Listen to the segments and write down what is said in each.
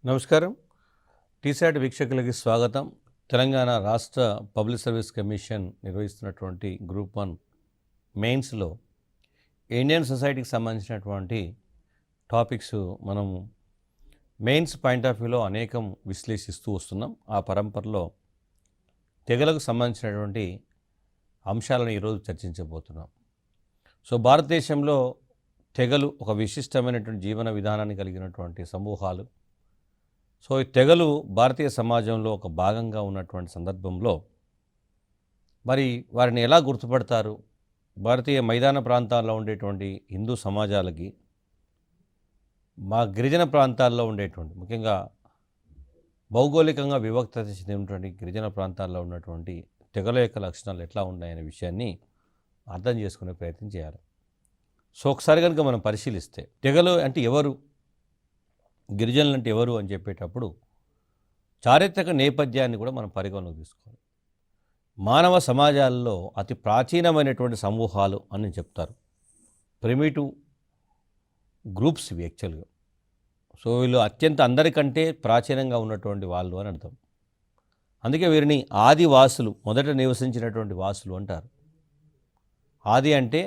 నమస్కారం. టీసాట్ వీక్షకులకి స్వాగతం. తెలంగాణ రాష్ట్ర పబ్లిక్ సర్వీస్ కమిషన్ నిర్వహిస్తున్నటువంటి గ్రూప్ 1 మెయిన్స్లో ఇండియన్ సొసైటీకి సంబంధించినటువంటి టాపిక్స్ మనము మెయిన్స్ పాయింట్ ఆఫ్ వ్యూలో అనేకం విశ్లేషిస్తూ వస్తున్నాం. ఆ పరంపరలో తెగలకు సంబంధించినటువంటి అంశాలను ఈరోజు చర్చించబోతున్నాం. సో భారతదేశంలో తెగలు ఒక విశిష్టమైనటువంటి జీవన విధానాన్ని కలిగినటువంటి సమూహాలు. సో ఈ తెగలు భారతీయ సమాజంలో ఒక భాగంగా ఉన్నటువంటి సందర్భంలో మరి వారిని ఎలా గుర్తుపడతారు? భారతీయ మైదాన ప్రాంతాల్లో ఉండేటువంటి హిందూ సమాజాలకి మా గిరిజన ప్రాంతాల్లో ఉండేటువంటి ముఖ్యంగా భౌగోళికంగా వివక్షత చెందినటువంటి గిరిజన ప్రాంతాల్లో ఉన్నటువంటి తెగల యొక్క లక్షణాలు ఎట్లా ఉన్నాయనే విషయాన్ని అర్థం చేసుకునే ప్రయత్నం చేయాలి. సో ఒకసారి కనుక మనం పరిశీలిస్తే తెగలు అంటే ఎవరు, గిరిజనులు అంటే ఎవరు అని చెప్పేటప్పుడు చారిత్రక నేపథ్యాన్ని కూడా మనం పరిగణలోకి తీసుకోవాలి. మానవ సమాజాల్లో అతి ప్రాచీనమైనటువంటి సమూహాలు అని చెప్తారు. ప్రిమిటివ్ గ్రూప్స్ ఇవి యాక్చువల్గా. సో వీళ్ళు అత్యంత అందరికంటే ప్రాచీనంగా ఉన్నటువంటి వాళ్ళు అని అర్థం. అందుకే వీరిని ఆదివాసులు, మొదట నివసించినటువంటి వాసులు అంటారు. ఆది అంటే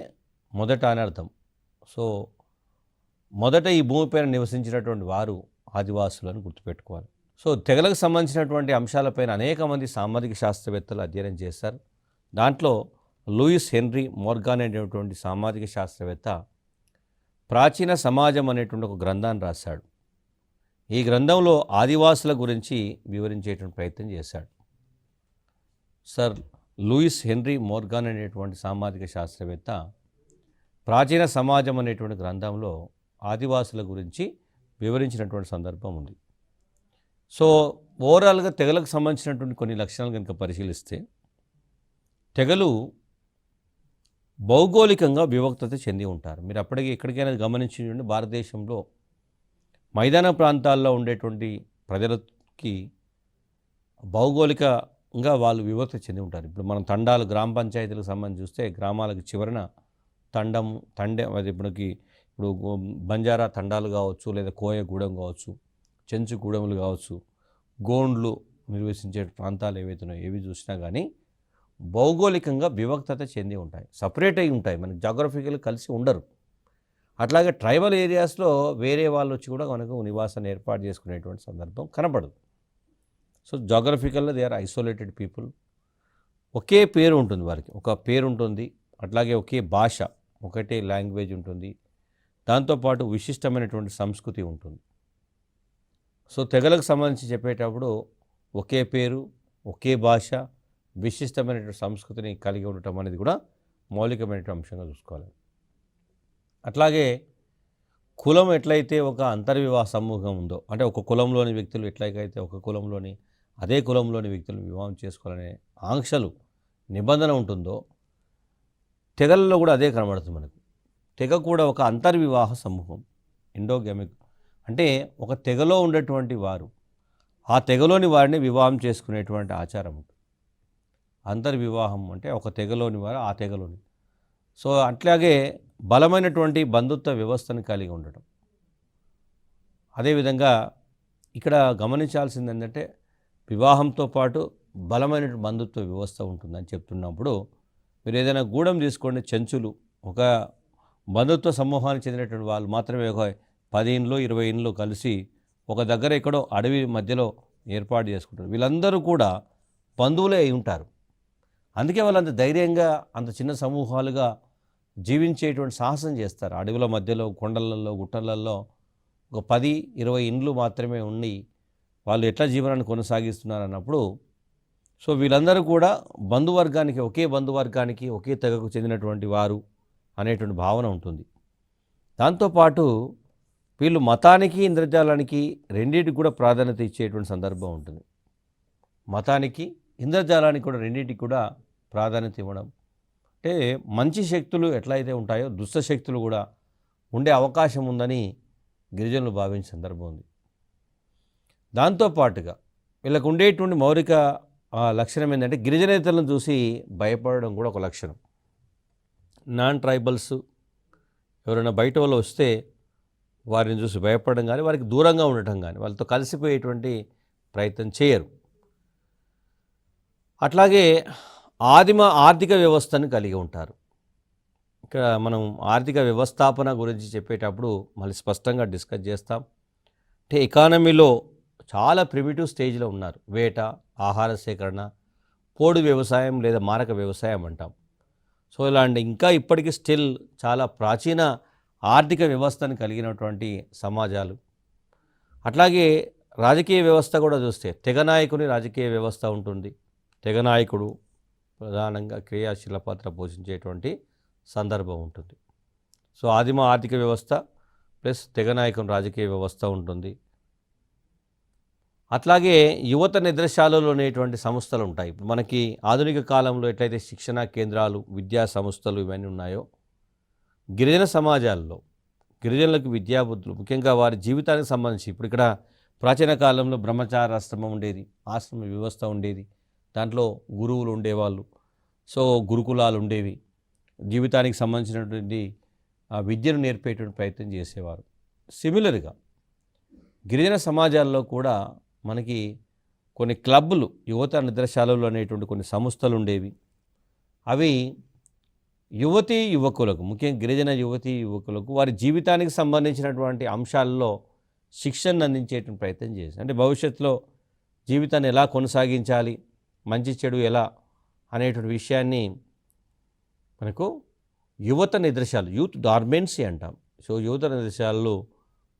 మొదట అని అర్థం. సో మొదట ఈ భూమిపైన నివసించినటువంటి వారు ఆదివాసులను గుర్తుపెట్టుకోవాలి. సో తెగలకు సంబంధించినటువంటి అంశాలపైన అనేక మంది సామాజిక శాస్త్రవేత్తలు అధ్యయనం చేశారు. దాంట్లో లూయిస్ హెన్రీ మోర్గాన్ అనేటువంటి సామాజిక శాస్త్రవేత్త ప్రాచీన సమాజం అనేటువంటి ఒక గ్రంథాన్ని రాశాడు. ఈ గ్రంథంలో ఆదివాసుల గురించి వివరించేటువంటి ప్రయత్నం చేశాడు. సర్ లూయిస్ హెన్రీ మోర్గాన్ అనేటువంటి సామాజిక శాస్త్రవేత్త ప్రాచీన సమాజం అనేటువంటి గ్రంథంలో ఆదివాసుల గురించి వివరించినటువంటి సందర్భం ఉంది. సో ఓవరాల్గా తెగలకు సంబంధించినటువంటి కొన్ని లక్షణాలు కనుక పరిశీలిస్తే తెగలు భౌగోళికంగా వివక్షత చెంది ఉంటారు. మీరు అప్పటికి ఎక్కడికైనా గమనించి భారతదేశంలో మైదాన ప్రాంతాల్లో ఉండేటువంటి ప్రజలకి భౌగోళికంగా వాళ్ళు వివక్షత చెంది ఉంటారు. ఇప్పుడు మనం తండాలు, గ్రామ పంచాయతీలకు సంబంధించి చూస్తే గ్రామాలకు చివరన తండే అది ఇప్పుడు బంజారా తండాలు కావచ్చు, లేదా కోయగూడెం కావచ్చు, చెంచుగూడెములు కావచ్చు, గోండ్లు నిర్వసించే ప్రాంతాలు ఏవైతున్నాయో ఏవి చూసినా కానీ భౌగోళికంగా వివక్షత చెంది ఉంటాయి, సపరేట్ అయి ఉంటాయి, మనకి జాగ్రఫికల్ కలిసి ఉండరు. అట్లాగే ట్రైబల్ ఏరియాస్లో వేరే వాళ్ళు వచ్చి కూడా మనకు నివాసాన్ని ఏర్పాటు చేసుకునేటువంటి సందర్భం కనపడదు. సో జాగ్రఫికల్లో దే ఆర్ ఐసోలేటెడ్ పీపుల్. ఒకే పేరు ఉంటుంది, వారికి ఒక పేరు ఉంటుంది, అట్లాగే ఒకే భాష, ఒకటే లాంగ్వేజ్ ఉంటుంది, దాంతోపాటు విశిష్టమైనటువంటి సంస్కృతి ఉంటుంది. సో తెగలకు సంబంధించి చెప్పేటప్పుడు ఒకే పేరు, ఒకే భాష, విశిష్టమైనటువంటి సంస్కృతిని కలిగి ఉండటం అనేది కూడా మౌలికమైనటువంటి అంశంగా చూసుకోవాలి. అట్లాగే కులం ఎట్లయితే ఒక అంతర్వివాహ సమూహం ఉందో, అంటే ఒక కులంలోని వ్యక్తులు ఎట్లయితే ఒక కులంలోని అదే కులంలోని వ్యక్తులను వివాహం చేసుకోవాలనే ఆంక్షలు, నిబంధన ఉంటుందో తెగలలో కూడా అదే కనబడుతుంది మనకు. తెగ కూడా ఒక అంతర్వివాహ సమూహం, ఎండోగెమిక్. అంటే ఒక తెగలో ఉండేటువంటి వారు ఆ తెగలోని వారిని వివాహం చేసుకునేటువంటి ఆచారం ఉంటుంది. అంతర్వివాహం అంటే ఒక తెగలోని వారు ఆ తెగలోని. సో అట్లాగే బలమైనటువంటి బంధుత్వ వ్యవస్థను కలిగి ఉండటం. అదేవిధంగా ఇక్కడ గమనించాల్సింది ఏంటంటే వివాహంతో పాటు బలమైన బంధుత్వ వ్యవస్థ ఉంటుందని చెప్తున్నప్పుడు మీరు ఏదైనా గూడెం తీసుకోండి, చెంచులు ఒక బంధుత్వ సమూహానికి చెందినటువంటి వాళ్ళు మాత్రమే ఒక 10 ఇండ్లు 20 ఇండ్లు కలిసి ఒక దగ్గర ఎక్కడో అడవి మధ్యలో ఏర్పాటు చేసుకుంటారు. వీళ్ళందరూ కూడా బంధువులే అయి ఉంటారు. అందుకే వాళ్ళంత ధైర్యంగా అంత చిన్న సమూహాలుగా జీవించేటువంటి సాహసం చేస్తారు. అడవుల మధ్యలో, కొండలలో, గుట్టలలో ఒక 10-20 ఇండ్లు మాత్రమే ఉండి వాళ్ళు ఎట్లా జీవనాన్ని కొనసాగిస్తున్నారు అన్నప్పుడు, సో వీళ్ళందరూ కూడా బంధువర్గానికి, ఒకే బంధువర్గానికి, ఒకే తెగకు చెందినటువంటి వారు అనేటువంటి భావన ఉంటుంది. దాంతోపాటు వీళ్ళు మతానికి, ఇంద్రజాలానికి రెండింటికి కూడా ప్రాధాన్యత ఇచ్చేటువంటి సందర్భం ఉంటుంది. మతానికి, ఇంద్రజాలానికి కూడా రెండింటికి కూడా ప్రాధాన్యత ఇవ్వడం. అంటే మంచి శక్తులు ఎట్లయితే ఉంటాయో దుష్ట శక్తులు కూడా ఉండే అవకాశం ఉందని గిరిజనులు భావించే సందర్భం ఉంది. దాంతోపాటుగా వీళ్ళకు ఉండేటువంటి మౌలిక లక్షణం ఏంటంటే గిరిజనేతలను చూసి భయపడడం కూడా ఒక లక్షణం. నాన్ ట్రైబల్స్ ఎవరైనా బయట వాళ్ళు వస్తే వారిని చూసి భయపడడం కానీ, వారికి దూరంగా ఉండటం కానీ, వాళ్ళతో కలిసిపోయేటువంటి ప్రయత్నం చేయరు. అట్లాగే ఆదిమ ఆర్థిక వ్యవస్థను కలిగి ఉంటారు. ఇక్కడ మనం ఆర్థిక వ్యవస్థాపన గురించి చెప్పేటప్పుడు మళ్ళీ స్పష్టంగా డిస్కస్ చేస్తాం. అంటే ఎకానమీలో చాలా ప్రిమిటివ్ స్టేజ్లో ఉన్నారు. వేట, ఆహార సేకరణ, పోడు వ్యవసాయం లేదా మారక వ్యవసాయం అంటాం. సో ఇలాంటి ఇంకా ఇప్పటికీ స్టిల్ చాలా ప్రాచీన ఆర్థిక వ్యవస్థను కలిగినటువంటి సమాజాలు. అట్లాగే రాజకీయ వ్యవస్థ కూడా చూస్తే తెగనాయకుని రాజకీయ వ్యవస్థ ఉంటుంది. తెగనాయకుడు ప్రధానంగా క్రియాశీల పాత్ర పోషించేటువంటి సందర్భం ఉంటుంది. సో ఆదిమ ఆర్థిక వ్యవస్థ ప్లస్ తెగనాయకుని రాజకీయ వ్యవస్థ ఉంటుంది. అట్లాగే యువత నిద్రశాలలో అనేటువంటి సంస్థలు ఉంటాయి. ఇప్పుడు మనకి ఆధునిక కాలంలో ఎట్లయితే శిక్షణా కేంద్రాలు, విద్యా సంస్థలు ఇవన్నీ ఉన్నాయో, గిరిజన సమాజాల్లో గిరిజనులకు విద్యాబుద్ధులు ముఖ్యంగా వారి జీవితానికి సంబంధించి ఇప్పుడు ఇక్కడ ప్రాచీన కాలంలో బ్రహ్మచారాశ్రమం ఉండేది, ఆశ్రమ వ్యవస్థ ఉండేది. దాంట్లో గురువులు ఉండేవాళ్ళు. సో గురుకులాలు ఉండేవి. జీవితానికి సంబంధించినటువంటి విద్యను నేర్పేటువంటి ప్రయత్నం చేసేవారు. సిమిలర్గా గిరిజన సమాజాల్లో కూడా మనకి కొన్ని క్లబ్బులు, యువత నిద్రశాలలు అనేటువంటి కొన్ని సంస్థలు ఉండేవి. అవి యువతీ యువకులకు, ముఖ్యంగా గిరిజన యువతీ యువకులకు వారి జీవితానికి సంబంధించినటువంటి అంశాల్లో శిక్షణ అందించేటువంటి ప్రయత్నం చేసి, అంటే భవిష్యత్తులో జీవితాన్ని ఎలా కొనసాగించాలి, మంచి చెడు ఎలా అనేటువంటి విషయాన్ని మనకు యువత నిద్రశాలు, యూత్ డార్మెన్సీ అంటాం. సో యువత నిద్రశాలలో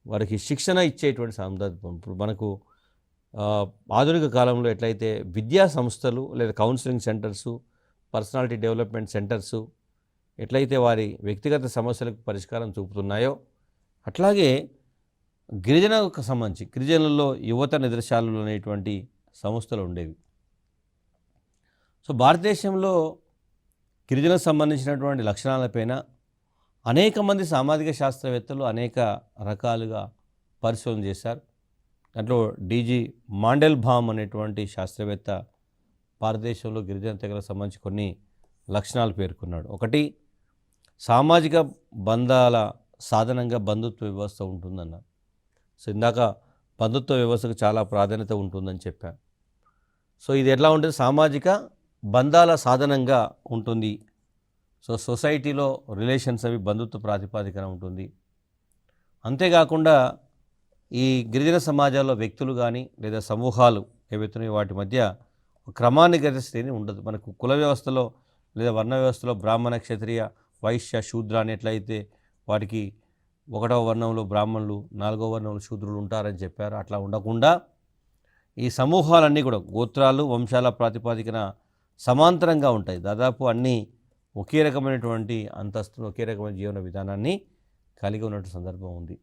వారికి శిక్షణ ఇచ్చేటువంటి సందర్భం. ఇప్పుడు మనకు ఆధునిక కాలంలో ఎట్లయితే విద్యా సంస్థలు లేదా counselling centres, personality development centres ఎట్లయితే వారి వ్యక్తిగత సమస్యలకు పరిష్కారం చూపుతున్నాయో, అట్లాగే గిరిజనకు సంబంధించి గిరిజనుల్లో యువత నిద్రశాలలు అనేటువంటి సంస్థలు ఉండేవి. సో భారతదేశంలో గిరిజనకు సంబంధించినటువంటి లక్షణాలపైన అనేక మంది సామాజిక శాస్త్రవేత్తలు అనేక రకాలుగా పరిశోధన చేశారు. దాంట్లో డీజీ మాండెల్బామ్ అనేటువంటి శాస్త్రవేత్త భారతదేశంలో గిరిజన తెగలకు సంబంధించి కొన్ని లక్షణాలు పేర్కొన్నాడు. ఒకటి, సామాజిక బంధాల సాధనంగా బంధుత్వ వ్యవస్థ ఉంటుందన్నారు. సో ఇందాక బంధుత్వ వ్యవస్థకు చాలా ప్రాధాన్యత ఉంటుందని చెప్పాను. సో ఇది ఎట్లా ఉంటుంది? సామాజిక బంధాల సాధనంగా ఉంటుంది. సో సొసైటీలో రిలేషన్స్ అవి బంధుత్వ ప్రాతిపాదికన ఉంటుంది. అంతేకాకుండా ఈ గిరిజన సమాజాల్లో వ్యక్తులు కానీ లేదా సమూహాలు ఏవైతున్నాయో వాటి మధ్య క్రమానుగత శ్రేణి ఉండదు. మనకు కుల వ్యవస్థలో లేదా వర్ణ వ్యవస్థలో బ్రాహ్మణ, క్షత్రియ, వైశ్య, శూద్ర అని ఎట్లయితే వాటికి 1వ వర్ణంలో బ్రాహ్మణులు, 4వ వర్ణంలో శూద్రులు ఉంటారని చెప్పారు. అట్లా ఉండకుండా ఈ సమూహాలన్నీ కూడా గోత్రాలు, వంశాల ప్రాతిపాదికన సమాంతరంగా ఉంటాయి. దాదాపు అన్నీ ఒకే రకమైనటువంటి అంతస్తును, ఒకే రకమైన జీవన విధానాన్ని కలిగి ఉన్నటువంటి సందర్భం ఉంది.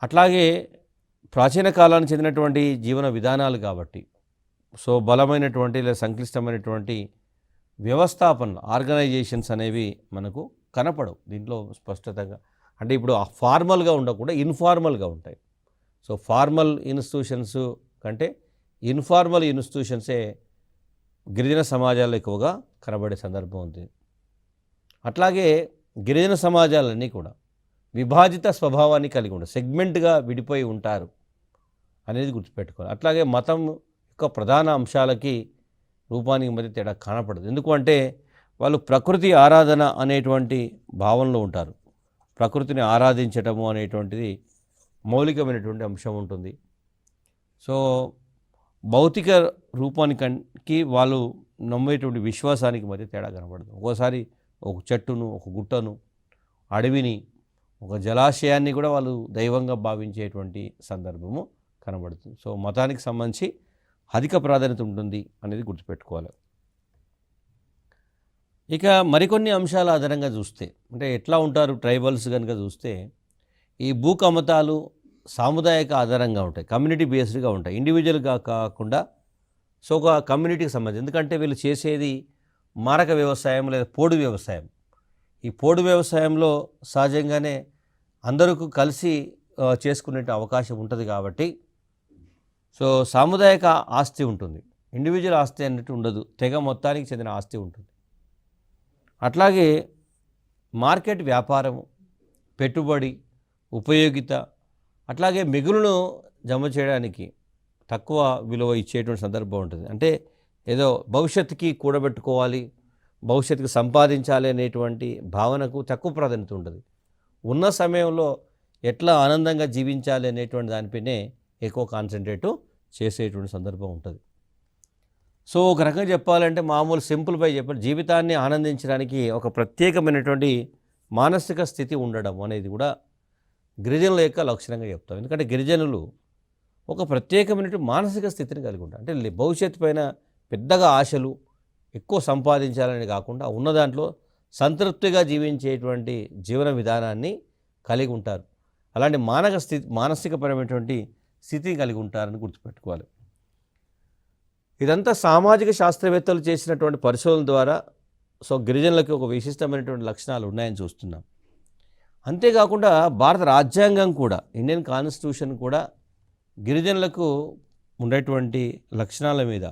అట్లాగే ప్రాచీన కాలానికి చెందినటువంటి జీవన విధానాలు కాబట్టి సో బలమైనటువంటి లేదా సంక్లిష్టమైనటువంటి వ్యవస్థాపనలు, ఆర్గనైజేషన్స్ అనేవి మనకు కనపడవు దీంట్లో స్పష్టతగా. అంటే ఇప్పుడు ఫార్మల్గా ఉండకుండా ఇన్ఫార్మల్గా ఉంటాయి. సో ఫార్మల్ ఇన్స్టిట్యూషన్స్ కంటే ఇన్ఫార్మల్ ఇన్స్టిట్యూషన్సే గిరిజన సమాజాల్లో ఎక్కువగా కనబడే సందర్భం ఉంది. అట్లాగే గిరిజన సమాజాలన్నీ కూడా విభాజిత స్వభావాన్ని కలిగి ఉంటారు, సెగ్మెంట్గా విడిపోయి ఉంటారు అనేది గుర్తుపెట్టుకోవాలి. అట్లాగే మతం యొక్క ప్రధాన అంశాలకి రూపానికి మధ్య తేడా కనపడదు. ఎందుకంటే వాళ్ళు ప్రకృతి ఆరాధన అనేటువంటి భావనలో ఉంటారు. ప్రకృతిని ఆరాధించటము అనేటువంటిది మౌలికమైనటువంటి అంశం ఉంటుంది. సో భౌతిక రూపానికి వాళ్ళు నమ్మేటువంటి విశ్వాసానికి మధ్య తేడా కనపడదు. ఒక్కోసారి ఒక చెట్టును, ఒక గుట్టను, అడవిని, ఒక జలాశయాన్ని కూడా వాళ్ళు దైవంగా భావించేటువంటి సందర్భము కనబడుతుంది. సో మతానికి సంబంధించి అధిక ప్రాధాన్యత ఉంటుంది అనేది గుర్తుపెట్టుకోవాలి. ఇక మరికొన్ని అంశాల ఆధారంగా చూస్తే, అంటే ఎట్లా ఉంటారు ట్రైబల్స్ కనుక చూస్తే, ఈ భూకమతాలు సాముదాయిక ఆధారంగా ఉంటాయి, కమ్యూనిటీ బేస్డ్గా ఉంటాయి, ఇండివిజువల్గా కాకుండా. సో ఒక కమ్యూనిటీకి సంబంధించి, ఎందుకంటే వీళ్ళు చేసేది మారక వ్యవసాయం లేదా పోడు వ్యవసాయం. ఈ పోడు వ్యవసాయంలో సహజంగానే అందరికీ కలిసి చేసుకునే అవకాశం ఉంటుంది కాబట్టి సో సాముదాయిక ఆస్తి ఉంటుంది, ఇండివిజువల్ ఆస్తి అన్నట్టు ఉండదు, తెగ మొత్తానికి చెందిన ఆస్తి ఉంటుంది. అట్లాగే మార్కెట్ వ్యాపారము, పెట్టుబడి, ఉపయోగిత, అట్లాగే మిగులును జమ చేయడానికి తక్కువ విలువ ఇచ్చేటువంటి సందర్భం ఉంటుంది. అంటే ఏదో భవిష్యత్తుకి కూడబెట్టుకోవాలి, భవిష్యత్తుకి సంపాదించాలి అనేటువంటి భావనకు తక్కువ ప్రాధాన్యత ఉంటుంది. ఉన్న సమయంలో ఎట్లా ఆనందంగా జీవించాలి అనేటువంటి దానిపైనే ఎక్కువ కాన్సన్ట్రేట్ చేసేటువంటి సందర్భం ఉంటుంది. సో ఒక రకంగా చెప్పాలంటే మామూలు సింపుల్పై చెప్పాలి, జీవితాన్ని ఆనందించడానికి ఒక ప్రత్యేకమైనటువంటి మానసిక స్థితి ఉండడం అనేది కూడా గిరిజనుల యొక్క లక్షణంగా చెప్తాం. ఎందుకంటే గిరిజనులు ఒక ప్రత్యేకమైనటువంటి మానసిక స్థితిని కలిగి ఉంటారు. అంటే భవిష్యత్తు పైన పెద్దగా ఆశలు, ఎక్కువ సంపాదించాలని కాకుండా ఉన్న దాంట్లో సంతృప్తిగా జీవించేటువంటి జీవన విధానాన్ని కలిగి ఉంటారు. అలాంటి మానసికపరమైనటువంటి స్థితిని కలిగి ఉంటారని గుర్తుపెట్టుకోవాలి. ఇదంతా సామాజిక శాస్త్రవేత్తలు చేసినటువంటి పరిశోధనల ద్వారా సో గిరిజనులకి ఒక విశిష్టమైనటువంటి లక్షణాలు ఉన్నాయని చూస్తున్నాం. అంతేకాకుండా భారత రాజ్యాంగం కూడా, ఇండియన్ కాన్స్టిట్యూషన్ కూడా గిరిజనులకు ఉండేటువంటి లక్షణాల మీద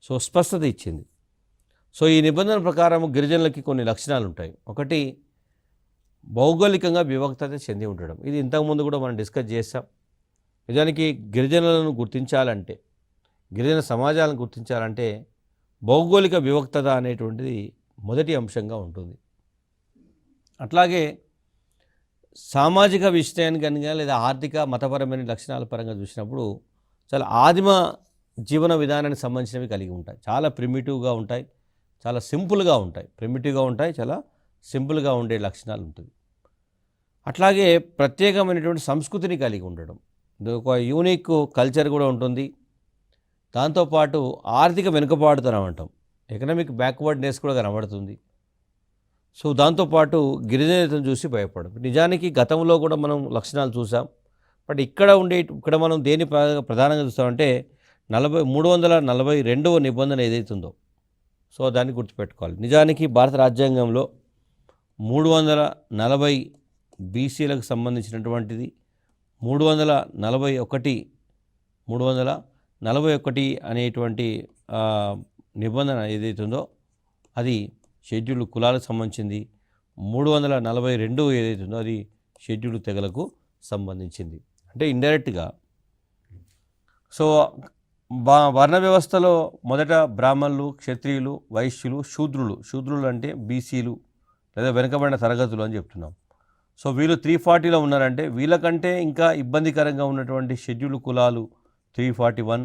సో స్పష్టత ఇచ్చింది. సో ఈ నిబంధన ప్రకారం గిరిజనులకి కొన్ని లక్షణాలు ఉంటాయి. ఒకటి, భౌగోళికంగా వివక్తత చెంది ఉండడం. ఇది ఇంతకుముందు కూడా మనం డిస్కస్ చేసాం. నిజానికి గిరిజనులను గుర్తించాలంటే, గిరిజన సమాజాలను గుర్తించాలంటే భౌగోళిక వివక్తత అనేటువంటిది మొదటి అంశంగా ఉంటుంది. అట్లాగే సామాజిక విషయానికి కనుక లేదా ఆర్థిక మతపరమైన లక్షణాల పరంగా చూసినప్పుడు చాలా ఆదిమ జీవన విధానానికి సంబంధించినవి కలిగి ఉంటాయి. చాలా ప్రిమిటివ్గా ఉంటాయి, చాలా సింపుల్గా ఉంటాయి. ప్రిమిటివ్గా ఉంటాయి, చాలా సింపుల్గా ఉండే లక్షణాలు ఉంటుంది. అట్లాగే ప్రత్యేకమైనటువంటి సంస్కృతిని కలిగి ఉండడం, ఒక యూనిక్ కల్చర్ కూడా ఉంటుంది. దాంతోపాటు ఆర్థిక వెనుకబాటుతనం అంటాం, ఎకనామిక్ బ్యాక్వర్డ్నెస్ కూడా కనబడుతుంది. సో దాంతోపాటు గిరిజనేతను చూసి భయపడడం. నిజానికి గతంలో కూడా మనం లక్షణాలు చూసాం. బట్ ఇక్కడ మనం దేని ప్రధానంగా చూస్తామంటే 342వ నిబంధన ఏదైతుందో సో దాన్ని గుర్తుపెట్టుకోవాలి. నిజానికి భారత రాజ్యాంగంలో 340 బీసీలకు సంబంధించినటువంటిది, 341 అనేటువంటి నిబంధన ఏదైతుందో అది షెడ్యూల్ కులాలకు సంబంధించింది. 342 ఏదైతుందో అది షెడ్యూల్ తెగలకు సంబంధించింది. అంటే ఇండైరెక్ట్గా సో వర్ణ వ్యవస్థలో మొదట బ్రాహ్మణులు, క్షత్రియులు, వైశ్యులు, శూద్రులు అంటే బీసీలు లేదా వెనుకబడిన తరగతులు అని చెప్తున్నాం. సో వీళ్ళు 340లో ఉన్నారంటే వీళ్ళకంటే ఇంకా ఇబ్బందికరంగా ఉన్నటువంటి షెడ్యూల్ కులాలు 341,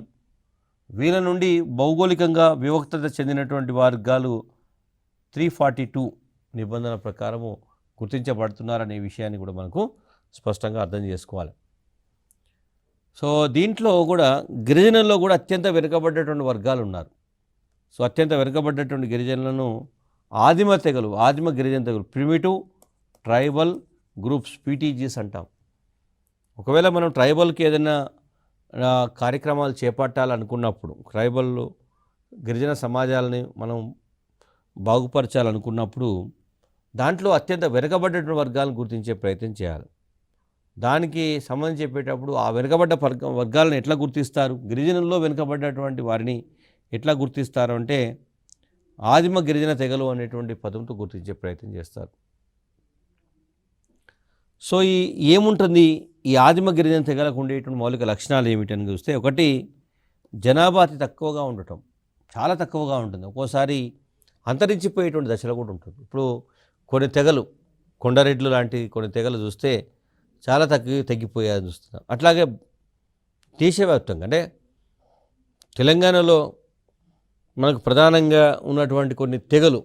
వీళ్ళ నుండి భౌగోళికంగా వివక్తత చెందినటువంటి వర్గాలు 342 నిబంధన ప్రకారము గుర్తించబడుతున్నారనే విషయాన్ని కూడా మనకు స్పష్టంగా అర్థం చేసుకోవాలి. సో దీంట్లో కూడా గిరిజనుల్లో కూడా అత్యంత వెనుకబడ్డటువంటి వర్గాలు ఉన్నారు. సో అత్యంత వెనుకబడ్డటువంటి గిరిజనులను ఆదిమ గిరిజన తెగలు, ప్రిమిటివ్ ట్రైబల్ గ్రూప్స్, పీటీజీస్ అంటాం. ఒకవేళ మనం ట్రైబల్కి ఏదైనా కార్యక్రమాలు చేపట్టాలనుకున్నప్పుడు, ట్రైబల్ గిరిజన సమాజాలని మనం బాగుపరచాలనుకున్నప్పుడు దాంట్లో అత్యంత వెనుకబడ్డటువంటి వర్గాలను గుర్తించే ప్రయత్నం చేయాలి. దానికి సంబంధించి చెప్పేటప్పుడు ఆ వెనుకబడ్డ వర్గాలను ఎట్లా గుర్తిస్తారు, గిరిజనుల్లో వెనుకబడ్డటువంటి వారిని ఎట్లా గుర్తిస్తారు అంటే ఆదిమ గిరిజన తెగలు అనేటువంటి పదంతో గుర్తించే ప్రయత్నం చేస్తారు. సో ఏముంటుంది ఈ ఆదిమ గిరిజన తెగలకు ఉండేటువంటి మౌలిక లక్షణాలు ఏమిటని చూస్తే, ఒకటి, జనాభా అతి తక్కువగా ఉండటం, చాలా తక్కువగా ఉంటుంది. ఒక్కోసారి అంతరించిపోయేటువంటి దశలో కూడా ఉంటుంది. ఇప్పుడు కొన్ని తెగలు, కొండరెడ్లు లాంటి కొన్ని తెగలు చూస్తే చాలా తగ్గిపోయాయని చూస్తున్నాం. అట్లాగే దేశవ్యాప్తంగా అంటే తెలంగాణలో మనకు ప్రధానంగా ఉన్నటువంటి కొన్ని తెగలు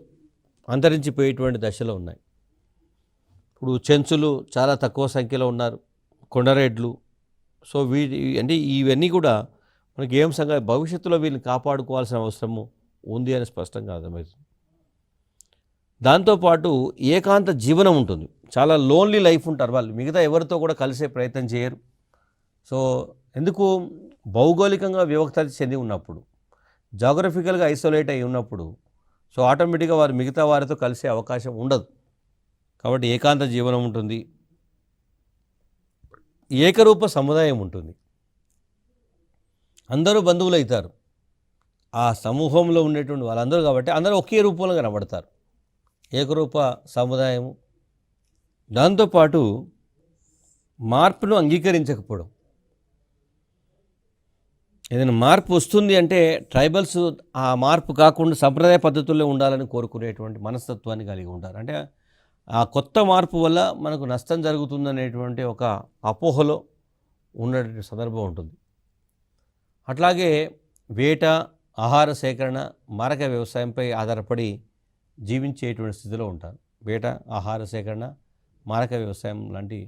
అంతరించిపోయేటువంటి దశలో ఉన్నాయి. ఇప్పుడు చెంచులు చాలా తక్కువ సంఖ్యలో ఉన్నారు, కొండరెడ్లు. సో అంటే ఇవన్నీ కూడా మనకి ఏం భవిష్యత్తులో వీళ్ళని కాపాడుకోవాల్సిన అవసరము ఉంది అని స్పష్టంగా అర్థమవుతుంది. దాంతోపాటు ఏకాంత జీవనం ఉంటుంది, చాలా లోన్లీ లైఫ్ ఉంటారు వాళ్ళు, మిగతా ఎవరితో కూడా కలిసే ప్రయత్నం చేయరు. సో ఎందుకు, భౌగోళికంగా వివక్త చెంది ఉన్నప్పుడు, జాగ్రఫికల్గా ఐసోలేట్ అయి ఉన్నప్పుడు సో ఆటోమేటిక్గా వారు మిగతా వారితో కలిసే అవకాశం ఉండదు. కాబట్టి ఏకాంత జీవనం ఉంటుంది, ఏకరూప సముదాయం ఉంటుంది, అందరూ బంధువులు అవుతారు ఆ సమూహంలో ఉండేటువంటి వాళ్ళందరూ. కాబట్టి అందరూ ఒకే రూపంలో కనబడతారు, ఏకరూప సముదాయము. దాంతోపాటు మార్పును అంగీకరించకపోవడం. ఏదైనా మార్పు వస్తుంది అంటే ట్రైబల్స్ ఆ మార్పు కాకుండా సంప్రదాయ పద్ధతుల్లో ఉండాలని కోరుకునేటువంటి మనస్తత్వాన్ని కలిగి ఉంటారు. అంటే ఆ కొత్త మార్పు వల్ల మనకు నష్టం జరుగుతుందనేటువంటి ఒక అపోహలో ఉన్నటువంటి సందర్భం ఉంటుంది. అట్లాగే వేట, ఆహార సేకరణ, మారక వ్యవసాయంపై ఆధారపడి జీవించేటువంటి స్థితిలో ఉంటారు. వేట, ఆహార సేకరణ, మారక వ్యవసాయం లాంటి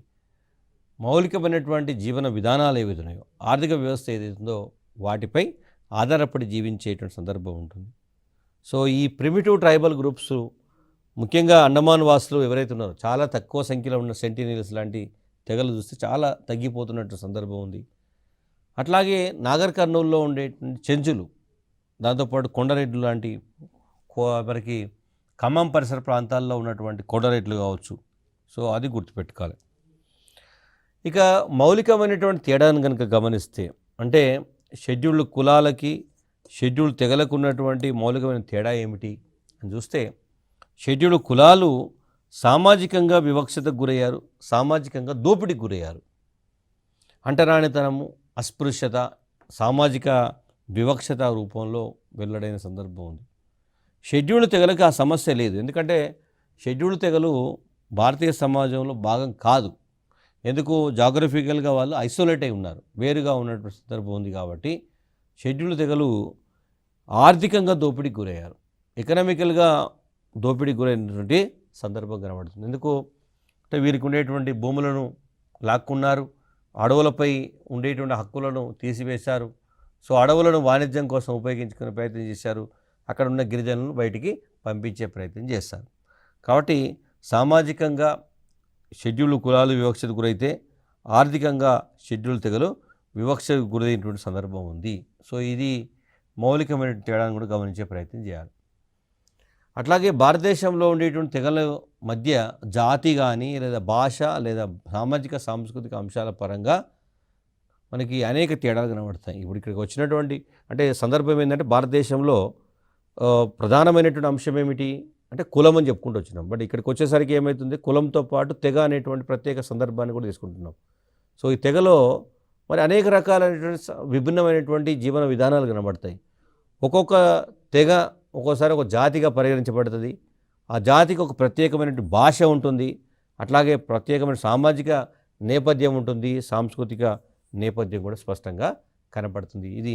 మౌలికమైనటువంటి జీవన విధానాలు ఏవైతే ఉన్నాయో, ఆర్థిక వ్యవస్థ ఏదైతుందో వాటిపై ఆధారపడి జీవించేటువంటి సందర్భం ఉంటుంది. సో ఈ ప్రిమిటివ్ ట్రైబల్ గ్రూప్స్ ముఖ్యంగా అండమాన్ వాసులు ఎవరైతే ఉన్నారో చాలా తక్కువ సంఖ్యలో ఉన్న సెంటినీల్స్ లాంటి తెగలు చూస్తే చాలా తగ్గిపోతున్నట్టు సందర్భం ఉంది. అట్లాగే నాగర్ కర్నూలులో ఉండేటువంటి చెంచులు, దాంతోపాటు కొండరెడ్లు లాంటి మనకి ఖమ్మం పరిసర ప్రాంతాల్లో ఉన్నటువంటి కొండరెడ్లు కావచ్చు. సో అది గుర్తుపెట్టుకోవాలి. ఇక మౌలికమైనటువంటి తేడాను కనుక గమనిస్తే, అంటే షెడ్యూల్డ్ కులాలకి షెడ్యూల్డ్ తెగలకు ఉన్నటువంటి మౌలికమైన తేడా ఏమిటి అని చూస్తే, షెడ్యూల్డ్ కులాలు సామాజికంగా వివక్షతకు గురయ్యారు, సామాజికంగా దోపిడీకి గురయ్యారు. అంటరానితనము, అస్పృశ్యత, సామాజిక వివక్షత రూపంలో వెల్లడైన సందర్భం ఉంది. షెడ్యూల్డ్ తెగలకు ఆ సమస్య లేదు. ఎందుకంటే షెడ్యూల్డ్ తెగలు భారతీయ సమాజంలో భాగం కాదు. ఎందుకు? జాగ్రఫికల్గా వాళ్ళు ఐసోలేట్ అయి ఉన్నారు, వేరుగా ఉన్నటువంటి సందర్భం ఉంది. కాబట్టి షెడ్యూల్డ్ తెగలు ఆర్థికంగా దోపిడీకి గురయ్యారు, ఎకనామికల్గా దోపిడీకి గురైనటువంటి సందర్భం కనబడుతుంది. ఎందుకు అంటే వీరికి ఉండేటువంటి భూములను లాక్కున్నారు, అడవులపై ఉండేటువంటి హక్కులను తీసివేశారు. సో అడవులను వాణిజ్యం కోసం ఉపయోగించుకునే ప్రయత్నం చేశారు, అక్కడ ఉన్న గిరిజనులను బయటికి పంపించే ప్రయత్నం చేస్తారు. కాబట్టి సామాజికంగా షెడ్యూల్డ్ కులాలు వివక్షకు గురైతే, ఆర్థికంగా షెడ్యూల్డ్ తెగలు వివక్షకు గురైనటువంటి సందర్భం ఉంది. సో ఇది మౌలికమైన తేడాను కూడా గమనించే ప్రయత్నం చేయాలి. అట్లాగే భారతదేశంలో ఉండేటువంటి తెగల మధ్య జాతి కానీ లేదా భాష లేదా సామాజిక సాంస్కృతిక అంశాల పరంగా మనకి అనేక తేడాలు కనబడతాయి. ఇప్పుడు ఇక్కడికి వచ్చినటువంటి అంటే సందర్భం ఏంటంటే, భారతదేశంలో ప్రధానమైనటువంటి అంశం ఏమిటి అంటే కులం అని చెప్పుకుంటూ వచ్చినాం. బట్ ఇక్కడికి వచ్చేసరికి ఏమవుతుంది, కులంతో పాటు తెగ అనేటువంటి ప్రత్యేక సందర్భాన్ని కూడా తీసుకుంటున్నాం. సో ఈ తెగలో మరి అనేక రకాలైనటువంటి విభిన్నమైనటువంటి జీవన విధానాలు కనబడతాయి. ఒక్కొక్క తెగ ఒక్కోసారి ఒక జాతిగా పరిగణించబడుతుంది. ఆ జాతికి ఒక ప్రత్యేకమైనటువంటి భాష ఉంటుంది, అట్లాగే ప్రత్యేకమైన సామాజిక నేపథ్యం ఉంటుంది, సాంస్కృతిక నేపథ్యం కూడా స్పష్టంగా కనపడుతుంది. ఇది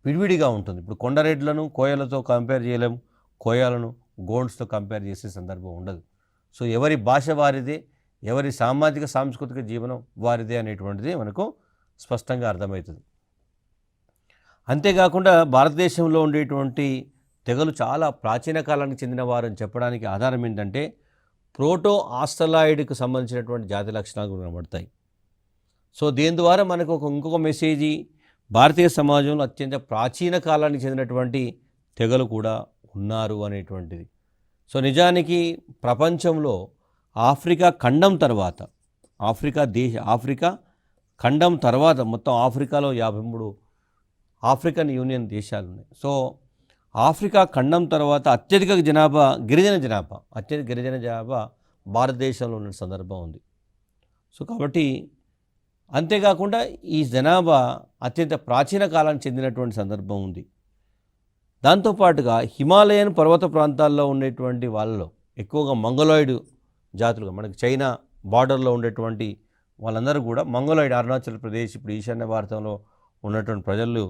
విడివిడిగా ఉంటుంది. ఇప్పుడు కొండరెడ్లను కోయలతో కంపేర్ చేయలేము, కోయాలను గోండ్స్తో కంపేర్ చేసే సందర్భం ఉండదు. సో ఎవరి భాష వారిదే, ఎవరి సామాజిక సాంస్కృతిక జీవనం వారిదే అనేటువంటిది మనకు స్పష్టంగా అర్థమవుతుంది. అంతేకాకుండా భారతదేశంలో ఉండేటువంటి తెగలు చాలా ప్రాచీన కాలానికి చెందిన వారని చెప్పడానికి ఆధారం ఏంటంటే, ప్రోటో ఆస్ట్రలాయిడ్కి సంబంధించినటువంటి జాతి లక్షణాలు కనబడతాయి. సో దీని ద్వారా మనకు ఇంకొక మెసేజీ, భారతీయ సమాజంలో అత్యంత ప్రాచీన కాలానికి చెందినటువంటి తెగలు కూడా ఉన్నారు అనేటువంటిది. సో నిజానికి ప్రపంచంలో ఆఫ్రికా ఖండం తర్వాత, ఆఫ్రికా ఖండం తర్వాత మొత్తం ఆఫ్రికాలో 53 ఆఫ్రికన్ యూనియన్ దేశాలు ఉన్నాయి. సో ఆఫ్రికా ఖండం తర్వాత అత్యధిక గిరిజన జనాభా భారతదేశంలో ఉన్న సందర్భం ఉంది. సో కాబట్టి అంతేకాకుండా ఈ జనాభా అత్యంత ప్రాచీన కాలానికి చెందినటువంటి సందర్భం ఉంది. దాంతోపాటుగా హిమాలయన్ పర్వత ప్రాంతాల్లో ఉండేటువంటి వాళ్ళలో ఎక్కువగా మంగోలాయిడ్ జాతులుగా, మనకి చైనా బార్డర్లో ఉండేటువంటి వాళ్ళందరూ కూడా మంగోలాయిడ్, అరుణాచల్ ప్రదేశ్, ఇప్పుడు ఈశాన్య భారతంలో ఉన్నటువంటి ప్రజలు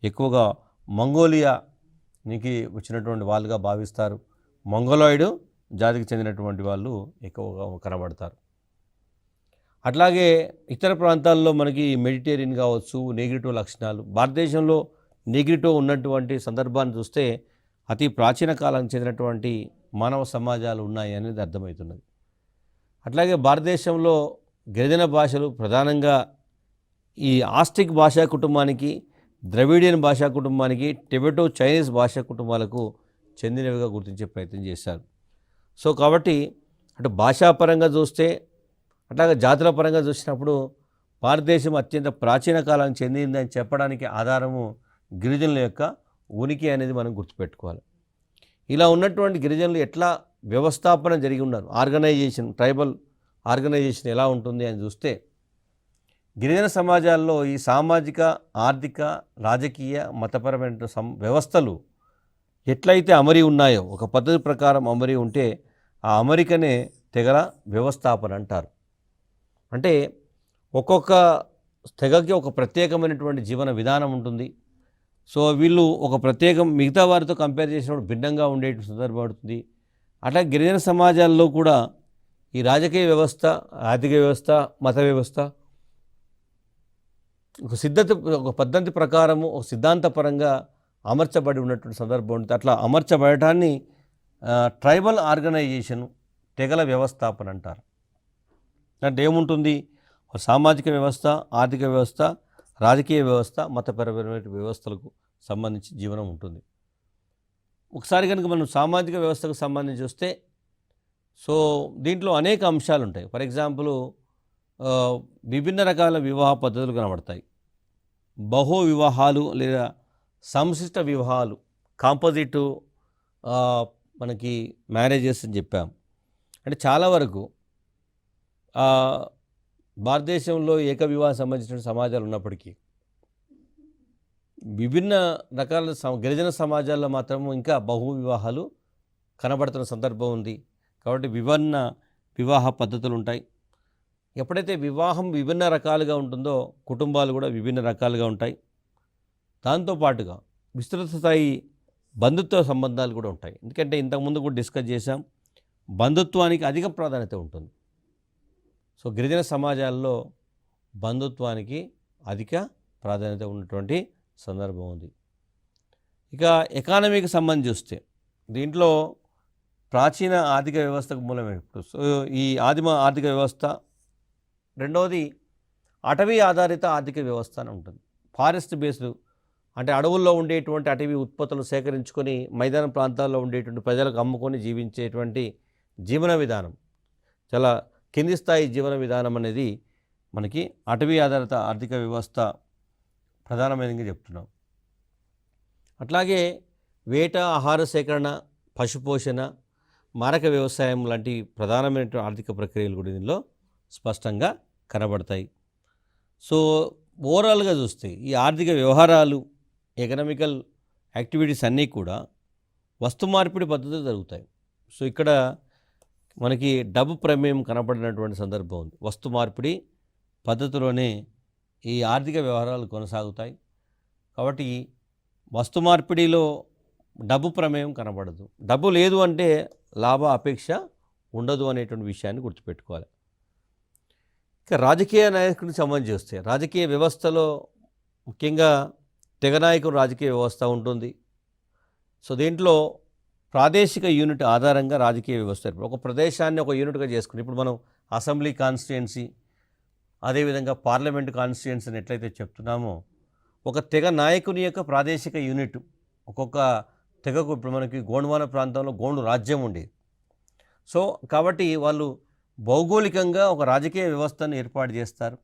ఎక్కువగా మంగోలియానికి వచ్చినటువంటి వాళ్ళుగా భావిస్తారు. మంగోలాయిడ్ జాతికి చెందినటువంటి వాళ్ళు ఎక్కువగా కనబడతారు. అట్లాగే ఇతర ప్రాంతాల్లో మనకి మెడిటేరియన్ కావచ్చు, నెగ్రిటో లక్షణాలు, భారతదేశంలో నెగ్రిటో ఉన్నటువంటి సందర్భాన్ని చూస్తే అతి ప్రాచీన కాలానికి చెందినటువంటి మానవ సమాజాలు ఉన్నాయి అనేది అర్థమవుతున్నది. అట్లాగే భారతదేశంలో గిరిజన భాషలు ప్రధానంగా ఈ ఆస్టిక్ భాషా కుటుంబానికి, ద్రవిడియన్ భాషా కుటుంబానికి, టిబెటో చైనీస్ భాషా కుటుంబాలకు చెందినవిగా గుర్తించే ప్రయత్నం చేశారు. సో కాబట్టి అటు భాషాపరంగా చూస్తే, అట్లాగే జాతుల పరంగా చూసినప్పుడు భారతదేశం అత్యంత ప్రాచీన కాలానికి చెందిందని చెప్పడానికి ఆధారము గిరిజనుల యొక్క ఉనికి అనేది మనం గుర్తుపెట్టుకోవాలి. ఇలా ఉన్నటువంటి గిరిజనులు ఎట్లా వ్యవస్థాపన జరిగి ఉన్నారు, ట్రైబల్ ఆర్గనైజేషన్ ఎలా ఉంటుంది అని చూస్తే, గిరిజన సమాజాల్లో ఈ సామాజిక, ఆర్థిక, రాజకీయ, మతపరమైన వ్యవస్థలు ఎట్లయితే అమరి ఉన్నాయో, ఒక పద్ధతి ప్రకారం అమరి ఉంటే ఆ అమరికనే తెగల వ్యవస్థాపన అంటారు. అంటే ఒక్కొక్క తెగకి ఒక ప్రత్యేకమైనటువంటి జీవన విధానం ఉంటుంది. సో వీళ్ళు ఒక మిగతా వారితో కంపేర్ చేసినప్పుడు భిన్నంగా ఉండే సందర్భం పడుతుంది. అట్లా గిరిజన సమాజాల్లో కూడా ఈ రాజకీయ వ్యవస్థ, ఆర్థిక వ్యవస్థ, మత వ్యవస్థ ఒక పద్ధతి ప్రకారము, ఒక సిద్ధాంతపరంగా అమర్చబడి ఉన్నటువంటి సందర్భం ఉంటుంది. అట్లా అమర్చబడటాన్ని ట్రైబల్ ఆర్గనైజేషను, తెగల వ్యవస్థాపన అంటారు. అంటే ఏముంటుంది, సామాజిక వ్యవస్థ, ఆర్థిక వ్యవస్థ, రాజకీయ వ్యవస్థ, మతపరమైన వ్యవస్థలకు సంబంధించి జీవనం ఉంటుంది. ఒకసారి కనుక మనం సామాజిక వ్యవస్థకు సంబంధించి వస్తే, సో దీంట్లో అనేక అంశాలు ఉంటాయి. ఫర్ ఎగ్జాంపుల్ విభిన్న రకాల వివాహ పద్ధతులు కనబడతాయి. బహు వివాహాలు లేదా సంశిష్ట వివాహాలు, కాంపోజిట్ మనకి మ్యారేజెస్ అని చెప్పాం. అంటే చాలా వరకు భారతదేశంలో ఏక వివాహం సంబంధించిన సమాజాలు ఉన్నప్పటికీ విభిన్న రకాల గిరిజన సమాజాల్లో మాత్రం ఇంకా బహు వివాహాలు కనబడుతున్న సందర్భం ఉంది. కాబట్టి విభిన్న వివాహ పద్ధతులు ఉంటాయి. ఎప్పుడైతే వివాహం విభిన్న రకాలుగా ఉంటుందో కుటుంబాలు కూడా విభిన్న రకాలుగా ఉంటాయి. దాంతోపాటుగా విస్తృత స్థాయి బంధుత్వ సంబంధాలు కూడా ఉంటాయి. ఎందుకంటే ఇంతకుముందు కూడా డిస్కస్ చేశాం, బంధుత్వానికి అధిక ప్రాధాన్యత ఉంటుంది. సో గిరిజన సమాజాల్లో బంధుత్వానికి అధిక ప్రాధాన్యత ఉన్నటువంటి సందర్భం ఉంది. ఇక ఎకానమీకి సంబంధించి చూస్తే దీంట్లో ప్రాచీన ఆర్థిక వ్యవస్థకు మూలమే. సో ఈ ఆదిమ ఆర్థిక వ్యవస్థ, రెండవది అటవీ ఆధారిత ఆర్థిక వ్యవస్థ అని ఉంటుంది. ఫారెస్ట్ బేస్డ్, అంటే అడవుల్లో ఉండేటువంటి అటవీ ఉత్పత్తులను సేకరించుకొని మైదాన ప్రాంతాల్లో ఉండేటువంటి ప్రజలకు అమ్ముకొని జీవించేటువంటి జీవన విధానం, చాలా కింది స్థాయి జీవన విధానం అనేది మనకి అటవీ ఆధారిత ఆర్థిక వ్యవస్థ ప్రధానమైనదిగా చెప్తున్నాం. అట్లాగే వేట, ఆహార సేకరణ, పశుపోషణ, మారక వ్యవసాయం లాంటి ప్రధానమైనటువంటి ఆర్థిక ప్రక్రియలు కూడా దీనిలో స్పష్టంగా కనబడతాయి. సో ఓవరాల్గా చూస్తే ఈ ఆర్థిక వ్యవహారాలు, ఎకనామికల్ యాక్టివిటీస్ అన్నీ కూడా వస్తు మార్పిడి పద్ధతులు జరుగుతాయి. సో ఇక్కడ మనకి డబ్బు ప్రమేయం కనపడినటువంటి సందర్భం ఉంది. వస్తు మార్పిడి పద్ధతిలోనే ఈ ఆర్థిక వ్యవహారాలు కొనసాగుతాయి. కాబట్టి వస్తు మార్పిడిలో డబ్బు ప్రమేయం కనబడదు. డబ్బు లేదు అంటే లాభ అపేక్ష ఉండదు అనేటువంటి విషయాన్ని గుర్తుపెట్టుకోవాలి. ఇక రాజకీయ నాయకుడికి సంబంధించి వస్తే రాజకీయ వ్యవస్థలో ముఖ్యంగా తెగ నాయకుడు రాజకీయ వ్యవస్థ ఉంటుంది. సో దీంట్లో ప్రాదేశిక యూనిట్ ఆధారంగా రాజకీయ వ్యవస్థ, ఒక ప్రదేశాన్ని ఒక యూనిట్గా చేసుకుని, ఇప్పుడు మనం అసెంబ్లీ కాన్స్టిట్యుయెన్సీ, అదేవిధంగా పార్లమెంట్ కాన్స్టిట్యుయెన్సీని ఎట్లయితే చెప్తున్నామో, ఒక తెగ నాయకుని యొక్క ప్రాదేశిక యూనిట్, ఒక్కొక్క తెగకు, ఇప్పుడు మనకి గోండ్వాన ప్రాంతంలో గోండు రాజ్యం ఉండేది. సో కాబట్టి వాళ్ళు భౌగోళికంగా ఒక రాజకీయ వ్యవస్థను ఏర్పాటు చేస్తారు.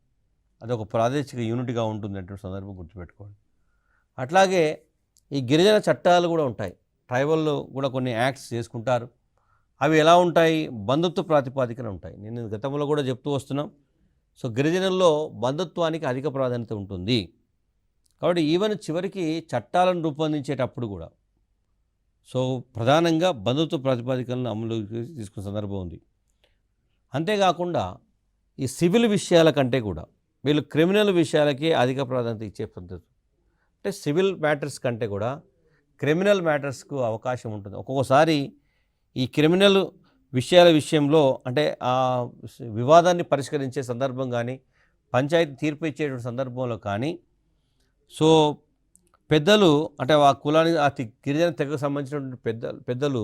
అది ఒక ప్రాదేశిక యూనిట్గా ఉంటుంది అంటే సందర్భం గుర్తుపెట్టుకోండి. అట్లాగే ఈ గిరిజన చట్టాలు కూడా ఉంటాయి. ట్రైబల్లో కూడా కొన్ని యాక్ట్స్ చేసుకుంటారు. అవి ఎలా ఉంటాయి, బంధుత్వ ప్రాతిపాదికన ఉంటాయి. నేను గతంలో కూడా చెప్తూ వస్తున్నాం. సో గిరిజనుల్లో బంధుత్వానికి అధిక ప్రాధాన్యత ఉంటుంది. కాబట్టి ఈవెన్ చివరికి చట్టాలను రూపొందించేటప్పుడు కూడా సో ప్రధానంగా బంధుత్వ ప్రాతిపాదికలను అమలుకి తీసుకున్న సందర్భం ఉంది. అంతేకాకుండా ఈ సివిల్ విషయాల కంటే కూడా వీళ్ళు క్రిమినల్ విషయాలకి అధిక ప్రాధాన్యత ఇచ్చే పద్ధతి. అంటే సివిల్ మ్యాటర్స్ కంటే కూడా క్రిమినల్ మ్యాటర్స్కు అవకాశం ఉంటుంది. ఒక్కొక్కసారి ఈ క్రిమినల్ విషయాల విషయంలో, అంటే ఆ వివాదాన్ని పరిష్కరించే సందర్భం కానీ, పంచాయతీ తీర్పు ఇచ్చేటువంటి సందర్భంలో కానీ, సో పెద్దలు, అంటే ఆ కులానికి, ఆ గిరిజన తెగకు సంబంధించినటువంటి పెద్దలు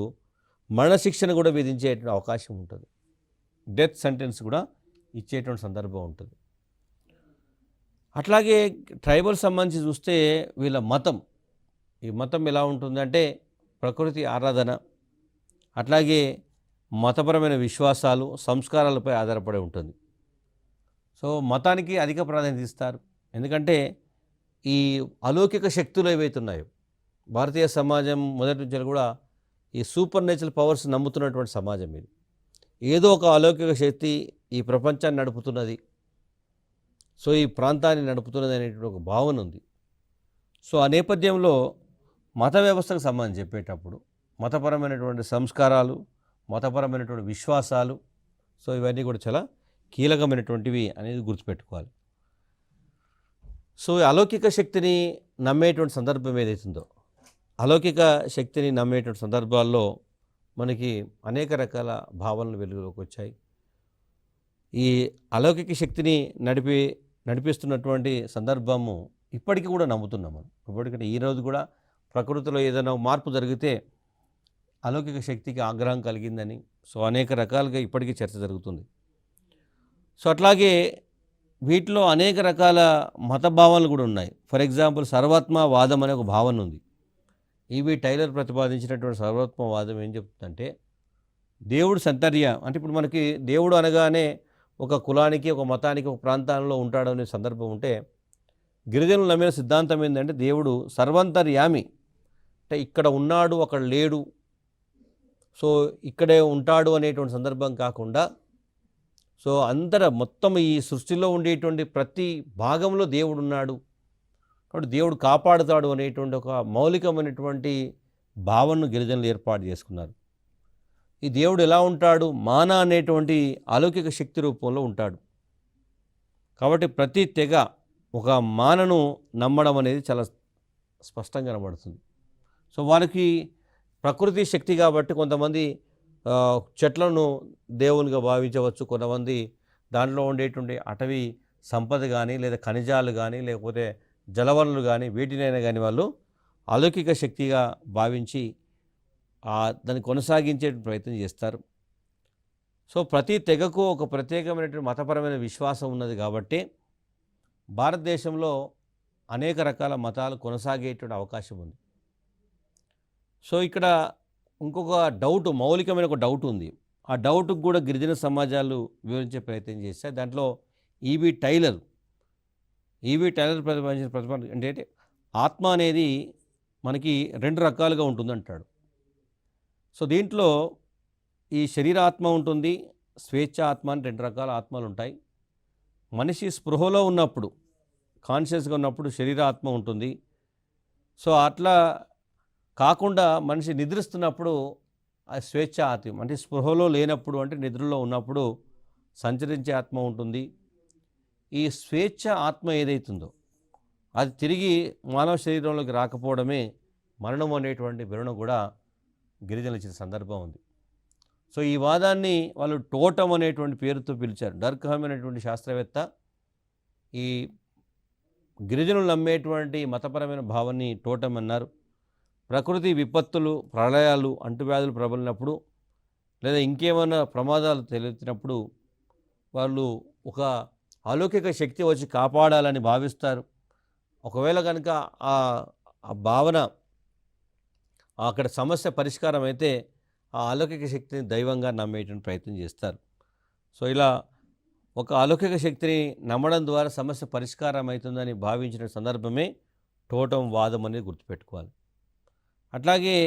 మరణశిక్షను కూడా విధించేటువంటి అవకాశం ఉంటుంది. డెత్ సెంటెన్స్ కూడా ఇచ్చేటువంటి సందర్భం ఉంటుంది. అట్లాగే ట్రైబల్ సంబంధించి చూస్తే వీళ్ళ మతం, ఈ మతం ఎలా ఉంటుందంటే ప్రకృతి ఆరాధన, అట్లాగే మతపరమైన విశ్వాసాలు, సంస్కారాలపై ఆధారపడి ఉంటుంది. సో మతానికి అధిక ప్రాధాన్యత ఇస్తారు. ఎందుకంటే ఈ అలౌకిక శక్తులు ఏవైతే ఉన్నాయో, భారతీయ సమాజం మొదటి నుంచి కూడా ఈ సూపర్ నేచురల్ పవర్స్ నమ్ముతున్నటువంటి సమాజం ఇది. ఏదో ఒక అలౌకిక శక్తి ఈ ప్రపంచాన్ని నడుపుతున్నది. సో ఈ ప్రాంతాన్ని నడుపుతున్నది అనేటువంటి ఒక భావన ఉంది. సో ఆ నేపథ్యంలో మత వ్యవస్థకు సంబంధించి చెప్పేటప్పుడు మతపరమైనటువంటి సంస్కారాలు, మతపరమైనటువంటి విశ్వాసాలు, సో ఇవన్నీ కూడా చాలా కీలకమైనటువంటివి అనేది గుర్తుపెట్టుకోవాలి. సో ఈ అలౌకిక శక్తిని నమ్మేటువంటి సందర్భం ఏదైతుందో, అలౌకిక శక్తిని నమ్మేటువంటి సందర్భాల్లో మనకి అనేక రకాల భావనలు వెలుగులోకి వచ్చాయి. ఈ అలౌకిక శక్తిని నడిపిస్తున్నటువంటి సందర్భము ఇప్పటికీ కూడా నమ్ముతున్నాం మనం. ఇప్పటికంటే ఈరోజు కూడా ప్రకృతిలో ఏదైనా మార్పు జరిగితే అలౌకిక శక్తికి ఆగ్రహం కలిగిందని, సో అనేక రకాలుగా ఇప్పటికీ చర్చ జరుగుతుంది. సో అట్లాగే వీటిలో అనేక రకాల మత భావనలు కూడా ఉన్నాయి. ఫర్ ఎగ్జాంపుల్ సర్వాత్మవాదం అనే ఒక భావన ఉంది. ఈవి టైలర్ ప్రతిపాదించినటువంటి సర్వాత్మవాదం ఏం చెప్తుందంటే, దేవుడు సంతర్య అంటే ఇప్పుడు మనకి దేవుడు అనగానే ఒక కులానికి, ఒక మతానికి, ఒక ప్రాంతాల్లో ఉంటాడనే సందర్భం ఉంటే, గిరిజనులు నమ్మిన సిద్ధాంతం ఏంటంటే దేవుడు సర్వంతర్యామి, అంటే ఇక్కడ ఉన్నాడు అక్కడ లేడు, సో ఇక్కడే ఉంటాడు అనేటువంటి సందర్భం కాకుండా, సో మొత్తం ఈ సృష్టిలో ఉండేటువంటి ప్రతి భాగంలో దేవుడు ఉన్నాడు, కాబట్టి దేవుడు కాపాడుతాడు అనేటువంటి ఒక మౌలికమైనటువంటి భావనను గిరిజనులు ఏర్పాటు చేసుకున్నారు. ఈ దేవుడు ఎలా ఉంటాడు? మాన అనేటువంటి అలౌకిక శక్తి రూపంలో ఉంటాడు. కాబట్టి ప్రతి తెగ ఒక మానను నమ్మడం అనేది చాలా స్పష్టంగా కనబడుతుంది. సో వాళ్ళకి ప్రకృతి శక్తి కాబట్టి కొంతమంది చెట్లను దేవునిగా భావించవచ్చు, కొంతమంది దాంట్లో ఉండేటువంటి అటవీ సంపద కానీ, లేదా ఖనిజాలు కానీ, లేకపోతే జలవనరులు కానీ, వీటినైనా కానీ వాళ్ళు అలౌకిక శక్తిగా భావించి దాన్ని కొనసాగించే ప్రయత్నం చేస్తారు. సో ప్రతి తెగకు ఒక ప్రత్యేకమైనటువంటి మతపరమైన విశ్వాసం ఉన్నది కాబట్టి భారతదేశంలో అనేక రకాల మతాలు కొనసాగేటువంటి అవకాశం ఉంది. సో ఇక్కడ ఇంకొక డౌట్, మౌలికమైన ఒక డౌట్ ఉంది. ఆ డౌట్కి కూడా గిరిజన సమాజాలు వివరించే ప్రయత్నం చేస్తాయి. దాంట్లో ఈవి టైలర్ ప్రతిపాదించిన ఏంటంటే ఆత్మ అనేది మనకి రెండు రకాలుగా ఉంటుందంటాడు. సో దీంట్లో ఈ శరీరాత్మ ఉంటుంది, స్వేచ్ఛ ఆత్మ అని రెండు రకాల ఆత్మలు ఉంటాయి. మనిషి స్పృహలో ఉన్నప్పుడు, కాన్షియస్గా ఉన్నప్పుడు శరీరాత్మ ఉంటుంది. సో అట్లా కాకుండా మనిషి నిద్రిస్తున్నప్పుడు ఆ స్వేచ్ఛ ఆత్మ, అంటే స్పృహలో లేనప్పుడు అంటే నిద్రలో ఉన్నప్పుడు సంచరించే ఆత్మ ఉంటుంది. ఈ స్వేచ్ఛ ఆత్మ ఏదైతుందో అది తిరిగి మానవ శరీరంలోకి రాకపోవడమే మరణం అనేటువంటి వివరణ కూడా గిరిజనులు ఇచ్చిన సందర్భం ఉంది. సో ఈ వాదాన్ని వాళ్ళు టోటం అనేటువంటి పేరుతో పిలిచారు. డర్కహమ్ అనేటువంటి శాస్త్రవేత్త ఈ గిరిజనులు నమ్మేటువంటి మతపరమైన భావాన్ని టోటం అన్నారు. ప్రకృతి విపత్తులు, ప్రళయాలు, అంటువ్యాధులు ప్రబలినప్పుడు లేదా ఇంకేమైనా ప్రమాదాలు తలెత్తినప్పుడు వాళ్ళు ఒక అలౌకిక శక్తి వచ్చి కాపాడాలని భావిస్తారు. ఒకవేళ కనుక ఆ భావన అక్కడ సమస్య పరిష్కారం అయితే ఆ అలౌకిక శక్తిని దైవంగా నమ్మేటువంటి ప్రయత్నం చేస్తారు. సో ఇలా ఒక అలౌకిక శక్తిని నమ్మడం ద్వారా సమస్య పరిష్కారం అవుతుందని భావించిన సందర్భమే టోటం వాదం అనేది గుర్తుపెట్టుకోవాలి. అట్లాగే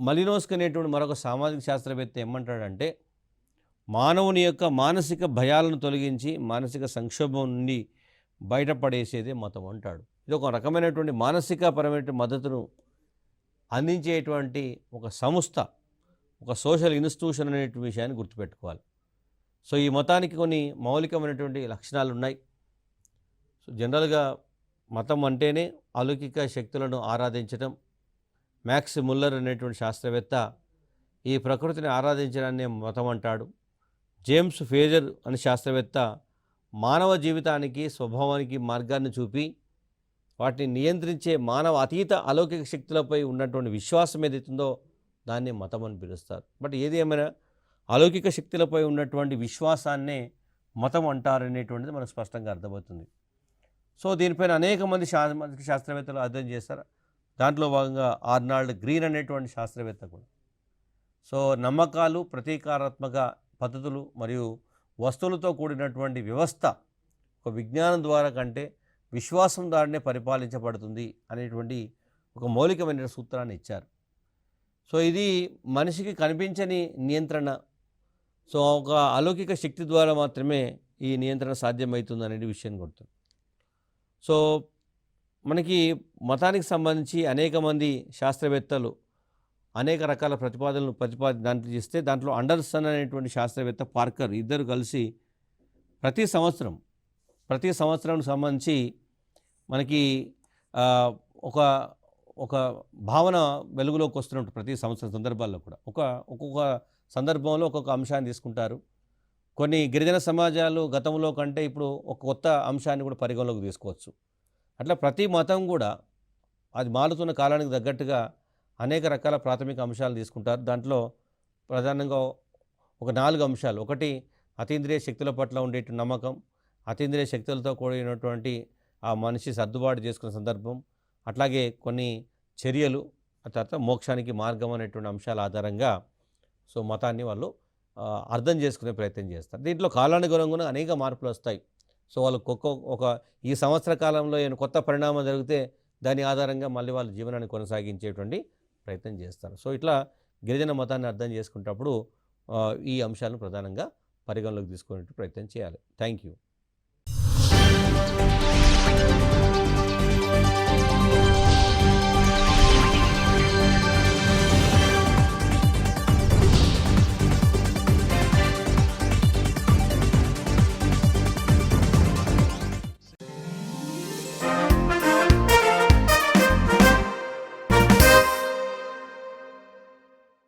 మలినోస్కీ అనేటువంటి మరొక సామాజిక శాస్త్రవేత్త ఏమంటాడంటే, మానవుని యొక్క మానసిక భయాలను తొలగించి మానసిక సంక్షోభం నుండి బయటపడేసేదే మతం అంటాడు. ఇది ఒక రకమైనటువంటి మానసికపరమైనటువంటి మద్దతును అందించేటువంటి ఒక సంస్థ, ఒక సోషల్ ఇన్స్టిట్యూషన్ అనేటువంటి విషయాన్ని గుర్తుపెట్టుకోవాలి. సో ఈ మతానికి కొన్ని మౌలికమైనటువంటి లక్షణాలు ఉన్నాయి. సో జనరల్గా మతం అంటేనే అలౌకిక శక్తులను ఆరాధించడం. మ్యాక్స్ ముల్లర్ అనేటువంటి శాస్త్రవేత్త ఈ ప్రకృతిని ఆరాధించడాన్ని మతం అంటాడు. జేమ్స్ ఫేజర్ అనే శాస్త్రవేత్త మానవ జీవితానికి, స్వభావానికి మార్గాన్ని చూపి వాటిని నియంత్రించే మానవ అతీత అలౌకిక శక్తులపై ఉన్నటువంటి విశ్వాసం ఏదైతుందో దాన్ని మతం అని పిలుస్తారు. బట్ ఏది ఏమైనా అలౌకిక శక్తులపై ఉన్నటువంటి విశ్వాసాన్నే మతం అంటారనేటువంటిది మనకు స్పష్టంగా అర్థమవుతుంది. సో దీనిపైన అనేక మంది శాస్త్రవేత్తలు అధ్యయనం చేస్తారు. దాంట్లో భాగంగా ఆర్నాల్డ్ గ్రీన్ అనేటువంటి శాస్త్రవేత్త కూడా. సో నమ్మకాలు, ప్రతీకారాత్మక పద్ధతులు మరియు వస్తువులతో కూడినటువంటి వ్యవస్థ ఒక విజ్ఞానం ద్వారా కంటే విశ్వాసం ద్వారానే పరిపాలించబడుతుంది అనేటువంటి ఒక మౌలికమైన సూత్రాన్ని ఇచ్చారు. సో ఇది మనిషికి కనిపించని నియంత్రణ. సో ఒక అలౌకిక శక్తి ద్వారా మాత్రమే ఈ నియంత్రణ సాధ్యమవుతుంది అనే విషయాన్ని కొడుతుంది. సో మనకి మతానికి సంబంధించి అనేక మంది శాస్త్రవేత్తలు అనేక రకాల ప్రతిపాదనలు ప్రతిపాదిస్తే దాంట్లో అండర్సన్ అనేటువంటి శాస్త్రవేత్త పార్కర్ ఇద్దరు కలిసి ప్రతి సంవత్సరం సంబంధించి మనకి ఆ, ఒక ఒక భావన వెలుగులోకి వస్తున్నట్టు ప్రతి సంవత్సరం సందర్భాల్లో కూడా ఒక్కొక్క సందర్భంలో ఒక్కొక్క అంశాన్ని తీసుకుంటారు. కొన్ని గిరిజన సమాజాలు గతంలో కంటే ఇప్పుడు ఒక కొత్త అంశాన్ని కూడా పరిగణలోకి తీసుకోవచ్చు. అట్లా ప్రతి మతం కూడా అది మారుతున్న కాలానికి తగ్గట్టుగా అనేక రకాల ప్రాథమిక అంశాలు తీసుకుంటారు. దాంట్లో ప్రధానంగా ఒక 4 అంశాలు. ఒకటి అతీంద్రియ శక్తుల పట్ల ఉండేటి నమ్మకం, అతీంద్రియ శక్తులతో కూడినటువంటి ఆ మనిషి సర్దుబాటు చేసుకునే సందర్భం, అట్లాగే కొన్ని చర్యలు, ఆ తర్వాత మోక్షానికి మార్గం అనేటువంటి అంశాల ఆధారంగా సో మతాన్ని వాళ్ళు అర్థం చేసుకునే ప్రయత్నం చేస్తారు. దీంట్లో కాలానుగుణంగా అనేక మార్పులు వస్తాయి. సో వాళ్ళు ఒక ఈ సంవత్సర కాలంలో ఏమైనా కొత్త పరిణామం జరిగితే దాని ఆధారంగా మళ్ళీ వాళ్ళ జీవనాన్ని కొనసాగించేటువంటి ప్రయత్నం చేస్తారు. సో ఇట్లా గిరిజన మతాన్ని అర్థం చేసుకునేటప్పుడు ఈ అంశాలను ప్రధానంగా పరిగణలోకి తీసుకునే ప్రయత్నం చేయాలి. Thank you.